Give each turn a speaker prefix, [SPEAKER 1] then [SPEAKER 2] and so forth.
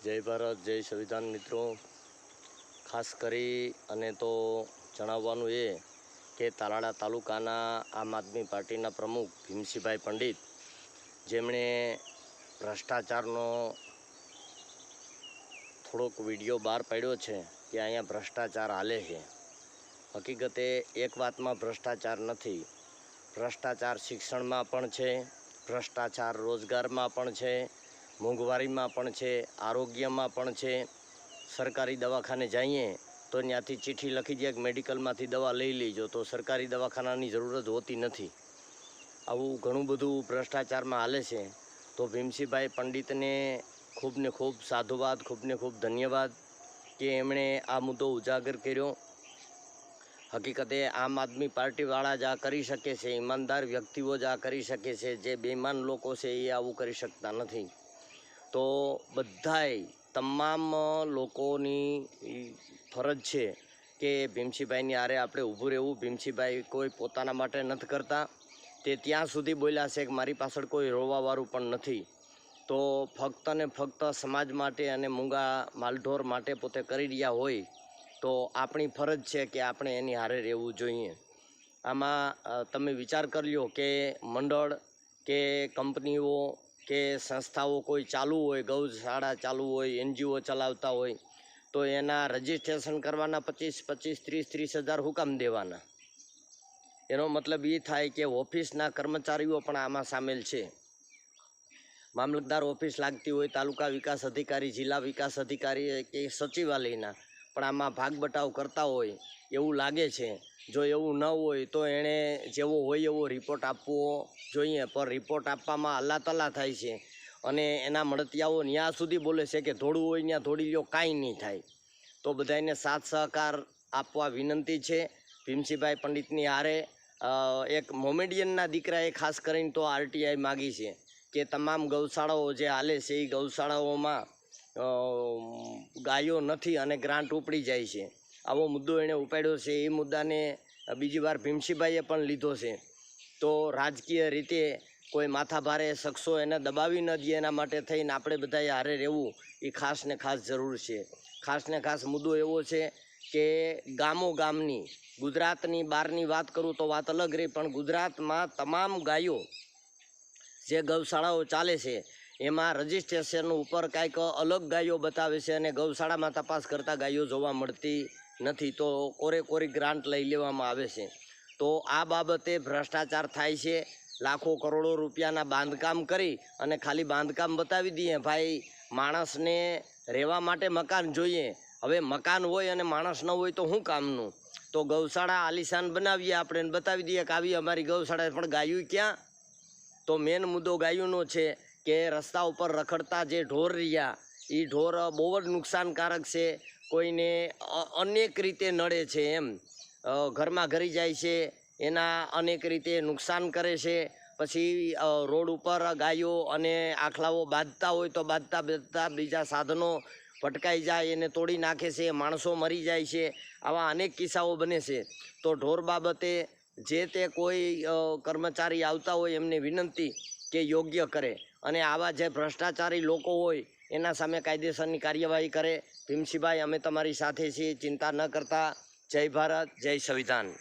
[SPEAKER 1] जय भारत जय संविधान। मित्रों, खास करी अने तो जणाववानुं ए के तालाड़ा तालुकाना आम आदमी पार्टीना प्रमुख भीमसिंहभाई पंडित जेमणे भ्रष्टाचारनो थोड़ोक विडियो बहार पाड्यो छे कि अहींया भ्रष्टाचार हाले छे। हकीकते एक वातमां भ्रष्टाचार नथी। भ्रष्टाचार शिक्षणमां पण छे, भ्रष्टाचार रोजगारमां पण छे, मोंघवारीमां पण छे, आरोग्यमां पण छे। सरकारी दवाखाने जाइए तो त्याथी चिठ्ठी लखी दे कि मेडिकलमांथी दवा लई लीजो, तो सरकारी दवाखानानी जरूरत होती नहीं। आवुं घणुं बधुं भ्रष्टाचारमां हाले छे। तो भीमसिंहभाई पंडितने खूब ने खूब साधुवाद, खूब ने खूब धन्यवाद कि एमणे आ मुद्दो उजागर कर्यो। हकीकते आम आदमी पार्टीवाळा ज आ करी शके छे, ईमानदार व्यक्तिओ ज आ करी शके छे, जे बेईमान लोको छे ए आवुं करी शकता नथी। तो बधाय तमाम लोकोनी फरज छे के भीमसिंहभाईनी हारे आपणे ऊभું રહેવું। भीमसिंहभाई कोई पोताना माटे नथी करता, ते त्यां सुधी बोल्या छे कि मारी पाछळ कोई रोवावाळुं पण नथी। तो फक्त ने फक्त समाज माटे अने मूंगा मालढोर माटे पोते करी रह्या होय तो आपणी फरज छे कि आपणे एनी हारे रहेવું જોઈએ। आमां तमे विचार कर्यो के मंडळ के कंपनीओ के संस्थाओ कोई चालू होय, गौशाळा चालू होय, एनजीओ चलावता होय तो एना रजिस्ट्रेशन करवाना 25-25, 30-30 हज़ार हुकाम देवाना। एनो मतलब ये थाय कि ऑफिसना कर्मचारीओ पण आमां सामेल छे। मामलतदार ऑफिस लागती होय, तालुका विकास अधिकारी, जिला विकास अधिकारी के सचिवालयना पण आमां भाग बटाव करता होय एवुं लागे छे। जो एवुं न होय तो एणे जेवो होय एवो रिपोर्ट आपवो जोईए, पर रिपोर्ट आपवामां हल्लातल्ला थाय छे अने एना મળતિયાઓ न्या सुधी बोले छे कि धोळुं होय न्या धोળી ल्यो, कांई नहीं थाय। तो बधाने साथ सहकार आपवा विनंती छे। भीमसिंहभाई पंडितनी हारे एक मोमेडियनना दीकराए खास करीने तो आरटीआई मागी छे कि तमाम गौशाळाओ जे हाले छे ए गौशाळाओमां गायो नथी अने ग्रांट उपड़ी जाय छे। आवो मुद्दो एणे उपाड्यो छे। ए मुद्दाने बीजी वार भीमसिंहभाईए पण लीधो छे। तो राजकीय रीते कोई माथाभारे शख्सो एने दबावी न दे एना माटे थईने आपणे बधाए हारे रहेवुं ए खास ने खास जरूर छे। खास ने खास मुद्दो एवो छे के गामो गामनी गुजरातनी बहारनी वात करूँ तो वात अलग रही, पण गुजरातमां तमाम गायो जे गौशाळाओ चाले छे एमां रजिस्ट्रेशन उपर कांईक अलग गायो बतावे छे अने गौशाळामां तपास करता गायो जोवा मळती नथी। तो कोरे कोरी ग्रांट लई लेवामां आवे छे। तो आ बाबते भ्रष्टाचार थाय छे। लाखों करोड़ों रूपियाना बांधकाम करी अने खाली बांधकाम बतावी दीए। भाई माणसने रहेवा माटे मकान जोईए। हवे मकान होय अने माणस न होय तो शुं कामनुं? तो गौशाळा आलीशान बनावीए आपणे ने बतावी दीए कि आवी अमारी गौशाळा, पण गायो क्यां? तो मेन मुद्दो गायोनो छे कि रस्ता उपर रखड़ता जे ढोर रह्या ए ढोर बहु ज नुकसानकारक छे। कोईने अनेक रीते नड़े छे, एम घरमां घरी जाय छे, एना अनेक रीते नुकसान करे छे। पछी रोड उपर गायो अने आखलाओ बांधता होय तो बांधता बांधता बीजा साधनो भटकाई जाय, एने तोड़ी नाखे छे, माणसो मरी जाय छे। आवा अनेक किस्साओ बने छे। तो ढोर बाबते जे ते कोई कर्मचारी आवता होय एमने विनंती के योग्य करे अने आवा जे भ्रष्टाचारी लोको होय एना सामे कायदेसरनी कार्यवाही करे। भीमसिंहभाई, अमे तमारी साथे छीए, चिंता न करता। जय भारत जय संविधान।